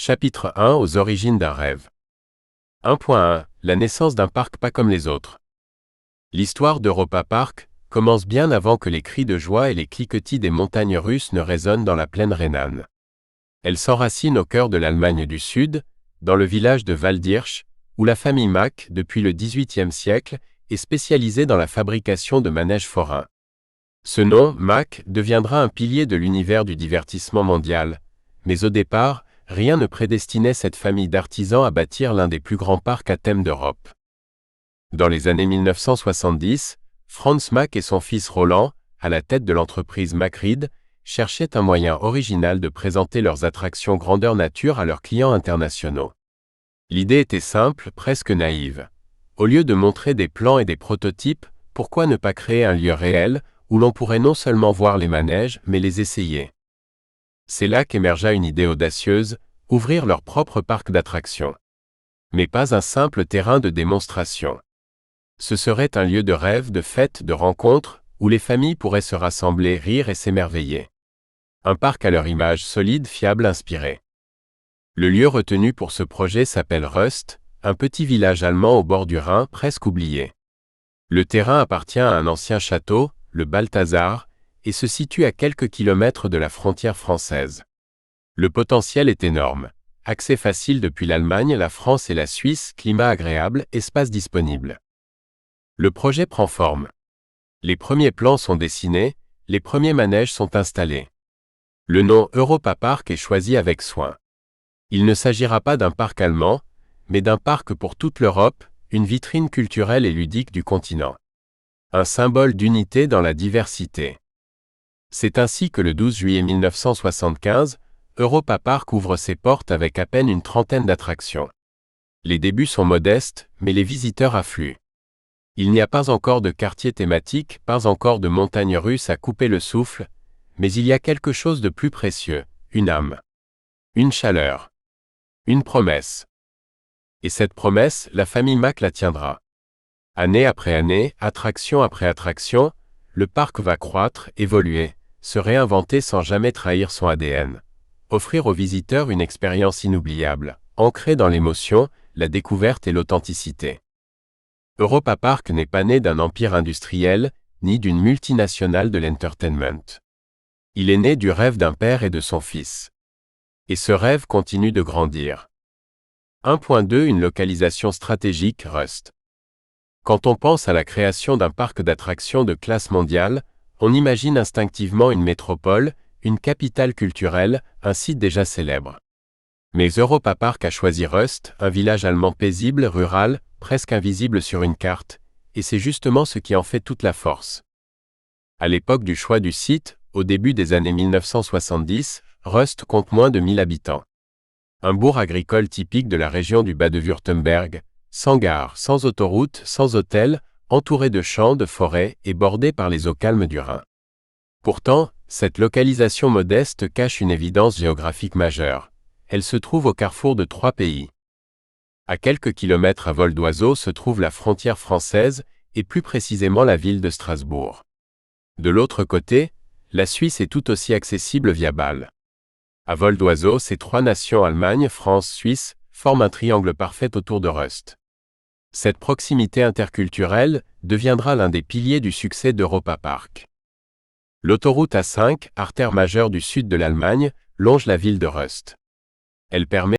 Chapitre 1 Aux origines d'un rêve. 1.1 La naissance d'un parc pas comme les autres. L'histoire d'Europa Park commence bien avant que les cris de joie et les cliquetis des montagnes russes ne résonnent dans la plaine rhénane. Elle s'enracine au cœur de l'Allemagne du Sud, dans le village de Waldkirch, où la famille Mack, depuis le XVIIIe siècle, est spécialisée dans la fabrication de manèges forains. Ce nom, Mack, deviendra un pilier de l'univers du divertissement mondial, mais au départ, rien ne prédestinait cette famille d'artisans à bâtir l'un des plus grands parcs à thème d'Europe. Dans les années 1970, Franz Mack et son fils Roland, à la tête de l'entreprise Mack-Reed, cherchaient un moyen original de présenter leurs attractions grandeur nature à leurs clients internationaux. L'idée était simple, presque naïve. Au lieu de montrer des plans et des prototypes, pourquoi ne pas créer un lieu réel où l'on pourrait non seulement voir les manèges, mais les essayer? C'est là qu'émergea une idée audacieuse, ouvrir leur propre parc d'attractions. Mais pas un simple terrain de démonstration. Ce serait un lieu de rêve, de fête, de rencontre, où les familles pourraient se rassembler, rire et s'émerveiller. Un parc à leur image solide, fiable, inspiré. Le lieu retenu pour ce projet s'appelle Rust, un petit village allemand au bord du Rhin, presque oublié. Le terrain appartient à un ancien château, le Balthazar, et se situe à quelques kilomètres de la frontière française. Le potentiel est énorme. Accès facile depuis l'Allemagne, la France et la Suisse, climat agréable, espace disponible. Le projet prend forme. Les premiers plans sont dessinés, les premiers manèges sont installés. Le nom Europa Park est choisi avec soin. Il ne s'agira pas d'un parc allemand, mais d'un parc pour toute l'Europe, une vitrine culturelle et ludique du continent. Un symbole d'unité dans la diversité. C'est ainsi que le 12 juillet 1975, Europa Park ouvre ses portes avec à peine une trentaine d'attractions. Les débuts sont modestes, mais les visiteurs affluent. Il n'y a pas encore de quartier thématique, pas encore de montagnes russes à couper le souffle, mais il y a quelque chose de plus précieux, une âme. Une chaleur. Une promesse. Et cette promesse, la famille Mack la tiendra. Année après année, attraction après attraction, le parc va croître, évoluer, se réinventer sans jamais trahir son ADN. Offrir aux visiteurs une expérience inoubliable, ancrée dans l'émotion, la découverte et l'authenticité. Europa Park n'est pas né d'un empire industriel, ni d'une multinationale de l'entertainment. Il est né du rêve d'un père et de son fils. Et ce rêve continue de grandir. 1.2 Une localisation stratégique Rust. Quand on pense à la création d'un parc d'attractions de classe mondiale, on imagine instinctivement une métropole, une capitale culturelle, un site déjà célèbre. Mais Europa Park a choisi Rust, un village allemand paisible, rural, presque invisible sur une carte, et c'est justement ce qui en fait toute la force. À l'époque du choix du site, au début des années 1970, Rust compte moins de 1000 habitants. Un bourg agricole typique de la région du Bade-Wurtemberg, sans gare, sans autoroute, sans hôtel, entouré de champs, de forêts et bordé par les eaux calmes du Rhin. Pourtant, cette localisation modeste cache une évidence géographique majeure. Elle se trouve au carrefour de 3 pays. À quelques kilomètres à vol d'oiseau se trouve la frontière française et plus précisément la ville de Strasbourg. De l'autre côté, la Suisse est tout aussi accessible via Bâle. À vol d'oiseau, ces 3 nations Allemagne, France, Suisse forment un triangle parfait autour de Rust. Cette proximité interculturelle deviendra l'un des piliers du succès d'Europa Park. L'autoroute A5, artère majeure du sud de l'Allemagne, longe la ville de Rust. Elle permet